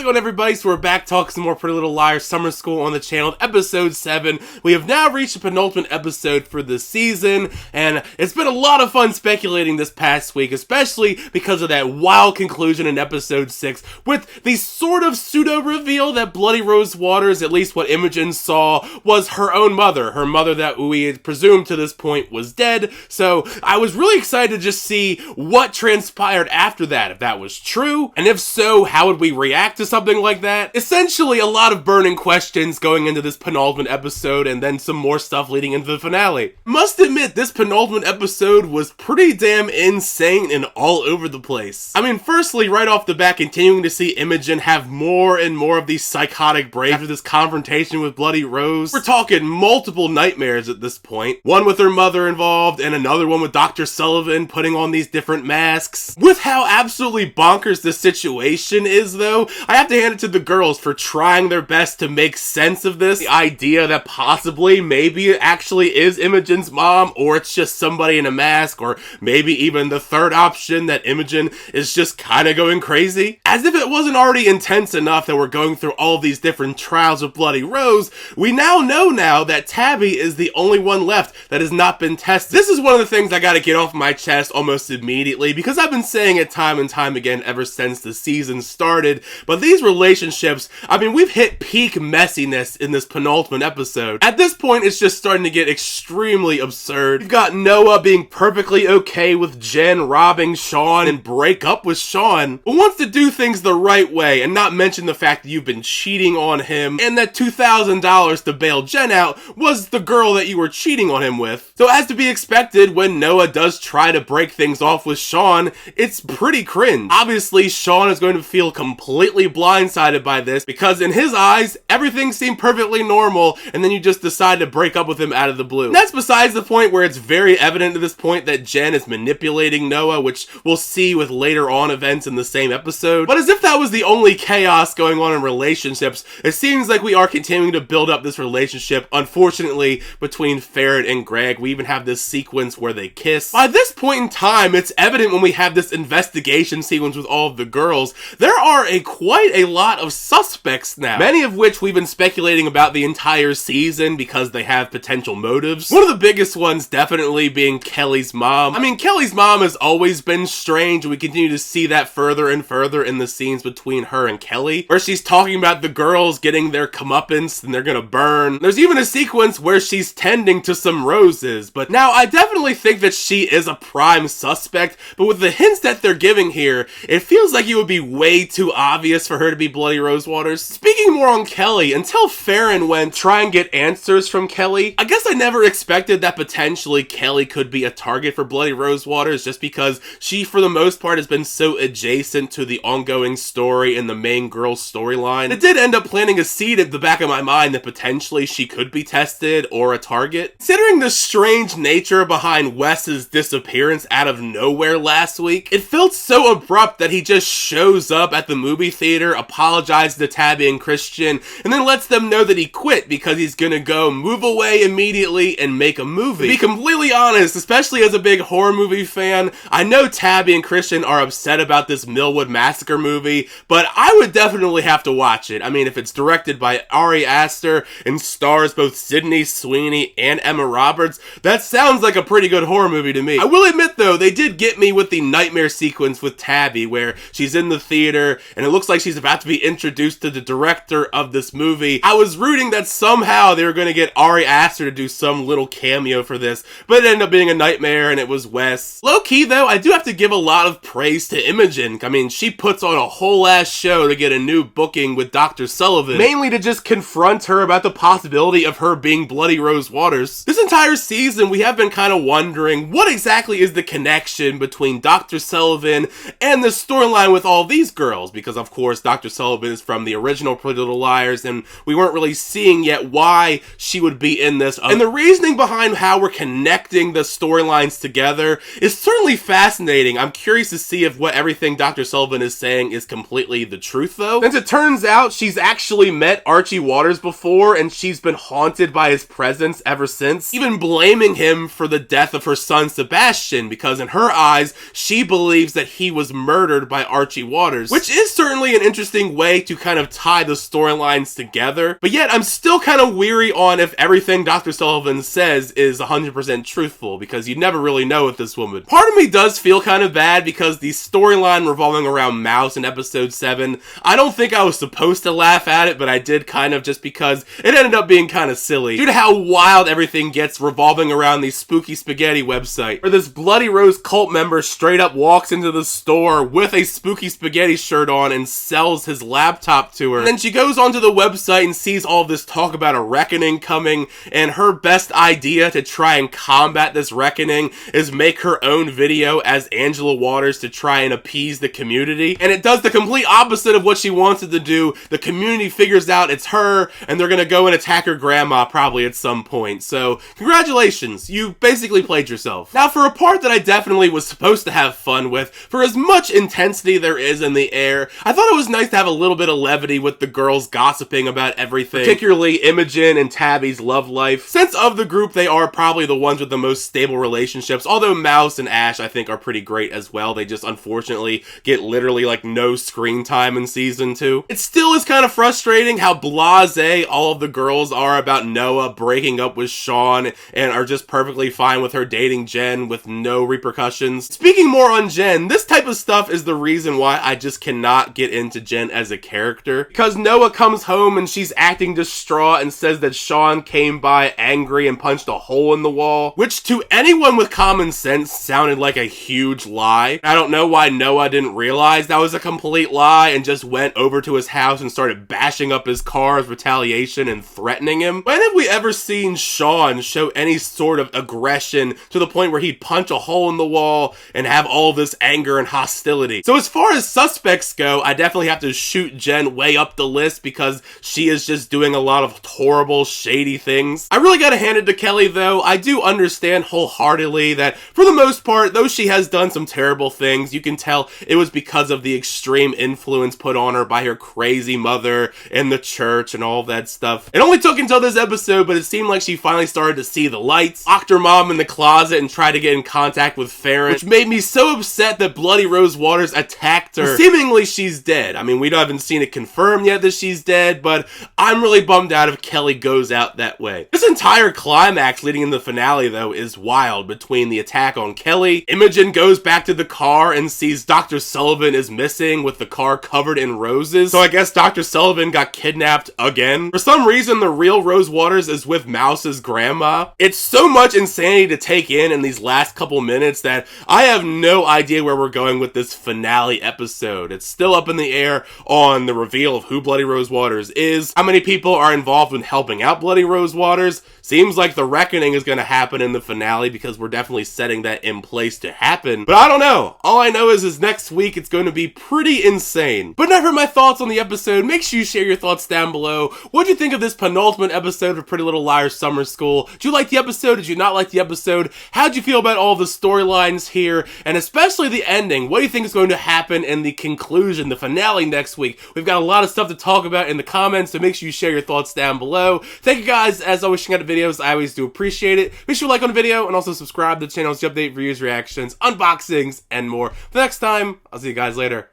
going, everybody? So we're back talking some more Pretty Little Liars Summer School on the channel, episode 7. We have now reached the penultimate episode for this season, and it's been a lot of fun speculating this past week, especially because of that wild conclusion in episode 6, with the sort of pseudo-reveal that Bloody Rose Waters, at least what Imogen saw, was her own mother. Her mother that we had presumed to this point was dead, so I was really excited to just see what transpired after that, if that was true, and if so, how would we react to something like that? Essentially, a lot of burning questions going into this penultimate episode, and then some more stuff leading into the finale. Must admit, this penultimate episode was pretty damn insane and all over the place. I mean, firstly, right off the bat, continuing to see Imogen have more and more of these psychotic breaks after this confrontation with Bloody Rose. We're talking multiple nightmares at this point. One with her mother involved, and another one with Dr. Sullivan putting on these different masks. With how absolutely bonkers this situation is, though, I have to hand it to the girls for trying their best to make sense of this. The idea that possibly, maybe it actually is Imogen's mom, or it's just somebody in a mask, or maybe even the third option that Imogen is just kind of going crazy. As if it wasn't already intense enough that we're going through all of these different trials of Bloody Rose, we now know that Tabby is the only one left that has not been tested. This is one of the things I gotta get off my chest almost immediately, because I've been saying it time and time again ever since the season started, but these relationships, I mean, we've hit peak messiness in this penultimate episode. At this point, it's just starting to get extremely absurd. You've got Noah being perfectly okay with Jen robbing Sean and break up with Sean, but wants to do things the right way and not mention the fact that you've been cheating on him and that $2,000 to bail Jen out was the girl that you were cheating on him with. So as to be expected, when Noah does try to break things off with Sean, it's pretty cringe. Obviously, Sean is going to feel completely blindsided by this because in his eyes, everything seemed perfectly normal, and then you just decide to break up with him out of the blue. And that's besides the point where it's very evident at this point that Jen is manipulating Noah, which we'll see with later on events in the same episode. But as if that was the only chaos going on in relationships, it seems like we are continuing to build up this relationship, unfortunately, between Ferret and Greg. We even have this sequence where they kiss. By this point in time, it's evident when we have this investigation sequence with all of the girls, there are quite a lot of suspects now, many of which we've been speculating about the entire season because they have potential motives. One of the biggest ones definitely being Kelly's mom. I mean, Kelly's mom has always been strange, and we continue to see that further and further in the scenes between her and Kelly, where she's talking about the girls getting their comeuppance and they're gonna burn. There's even a sequence where she's tending to some roses, but now I definitely think that she is a prime suspect, but with the hints that they're giving here, it feels like it would be way too obvious for her to be Bloody Rose Waters. Speaking more on Kelly, until Farron went try and get answers from Kelly, I guess I never expected that potentially Kelly could be a target for Bloody Rose Waters, just because she, for the most part, has been so adjacent to the ongoing story and the main girl's storyline. It did end up planting a seed at the back of my mind that potentially she could be tested or a target. Considering the strange nature behind Wes's disappearance out of nowhere last week, it felt so abrupt that he just shows up at the movie theater, apologizes to Tabby and Christian, and then lets them know that he quit because he's gonna go move away immediately and make a movie. To be completely honest, especially as a big horror movie fan, I know Tabby and Christian are upset about this Millwood Massacre movie, but I would definitely have to watch it. I mean, if it's directed by Ari Aster and stars both Sydney Sweeney and Emma Roberts, that sounds like a pretty good horror movie to me. I will admit though, they did get me with the nightmare sequence with Tabby, where she's in the theater and it looks like she's about to be introduced to the director of this movie. I was rooting that somehow they were going to get Ari Aster to do some little cameo for this, but it ended up being a nightmare and it was Wes. Low-key though, I do have to give a lot of praise to Imogen. I mean, she puts on a whole ass show to get a new booking with Dr. Sullivan, mainly to just confront her about the possibility of her being Bloody Rose Waters. This entire season, we have been kind of wondering what exactly is the connection between Dr. Sullivan and the storyline with all these girls, because of course Dr. Sullivan is from the original Pretty Little Liars, and we weren't really seeing yet why she would be in this. And the reasoning behind how we're connecting the storylines together is certainly fascinating. I'm curious to see if what everything Dr. Sullivan is saying is completely the truth though. Since it turns out she's actually met Archie Waters before, and she's been haunted by his presence ever since, even blaming him for the death of her son Sebastian, because in her eyes, she believes that he was murdered by Archie Waters, which is certainly an interesting way to kind of tie the storylines together, but yet I'm still kind of weary on if everything Dr. Sullivan says is 100% truthful, because you never really know with this woman. Part of me does feel kind of bad because the storyline revolving around Mouse in episode 7, I don't think I was supposed to laugh at it, but I did kind of, just because it ended up being kind of silly due to how wild everything gets revolving around the Spooky Spaghetti website, where this Bloody Rose cult member straight up walks into the store with a Spooky Spaghetti shirt on and sells his laptop to her. And then she goes onto the website and sees all this talk about a reckoning coming, and her best idea to try and combat this reckoning is make her own video as Angela Waters to try and appease the community. And it does the complete opposite of what she wanted to do. The community figures out it's her, and they're gonna go and attack her grandma probably at some point. So congratulations, you basically played yourself. Now for a part that I definitely was supposed to have fun with, for as much intensity there is in the air, I thought it was nice to have a little bit of levity with the girls gossiping about everything, particularly Imogen and Tabby's love life, since of the group they are probably the ones with the most stable relationships, although Mouse and Ash I think are pretty great as well. They just unfortunately get literally like no screen time in season 2. It still is kind of frustrating how blasé all of the girls are about Noah breaking up with Sean and are just perfectly fine with her dating Jen with no repercussions. Speaking more on Jen, this type of stuff is the reason why I just cannot get into Jen as a character, because Noah comes home and she's acting distraught and says that Sean came by angry and punched a hole in the wall, which to anyone with common sense sounded like a huge lie. I don't know why Noah didn't realize that was a complete lie and just went over to his house and started bashing up his car as retaliation and threatening him. When have we ever seen Sean show any sort of aggression to the point where he'd punch a hole in the wall and have all this anger and hostility? So as far as suspects go, I definitely have to shoot Jen way up the list because she is just doing a lot of horrible, shady things. I really gotta hand it to Kelly though. I do understand wholeheartedly that for the most part, though she has done some terrible things, you can tell it was because of the extreme influence put on her by her crazy mother and the church and all that stuff. It only took until this episode, but it seemed like she finally started to see the lights, locked her mom in the closet and tried to get in contact with Farron, which made me so upset that Bloody Rose Waters attacked her. And seemingly she's dead. I mean, we haven't seen it confirmed yet that she's dead, but I'm really bummed out if Kelly goes out that way. This entire climax leading into the finale though is wild. Between the attack on Kelly, Imogen goes back to the car and sees Dr. Sullivan is missing with the car covered in roses. So I guess Dr. Sullivan got kidnapped again. For some reason, the real Rose Waters is with Mouse's grandma. It's so much insanity to take in these last couple minutes that I have no idea where we're going with this finale episode. It's still up in the air on the reveal of who Bloody Rose Waters is, how many people are involved in helping out Bloody Rose Waters. Seems like the reckoning is going to happen in the finale because we're definitely setting that in place to happen. But I don't know. All I know is next week it's going to be pretty insane. But now for my thoughts on the episode, make sure you share your thoughts down below. What did you think of this penultimate episode of Pretty Little Liars Summer School? Did you like the episode? Did you not like the episode? How'd you feel about all the storylines here? And especially the ending. What do you think is going to happen in the conclusion, the finale next week? We've got a lot of stuff to talk about in the comments, so make sure you share your thoughts down below. Thank you guys, as always, checking out the videos. I always do appreciate it. Make sure to like on the video and also subscribe to the channel to update reviews, reactions, unboxings, and more. For next time, I'll see you guys later.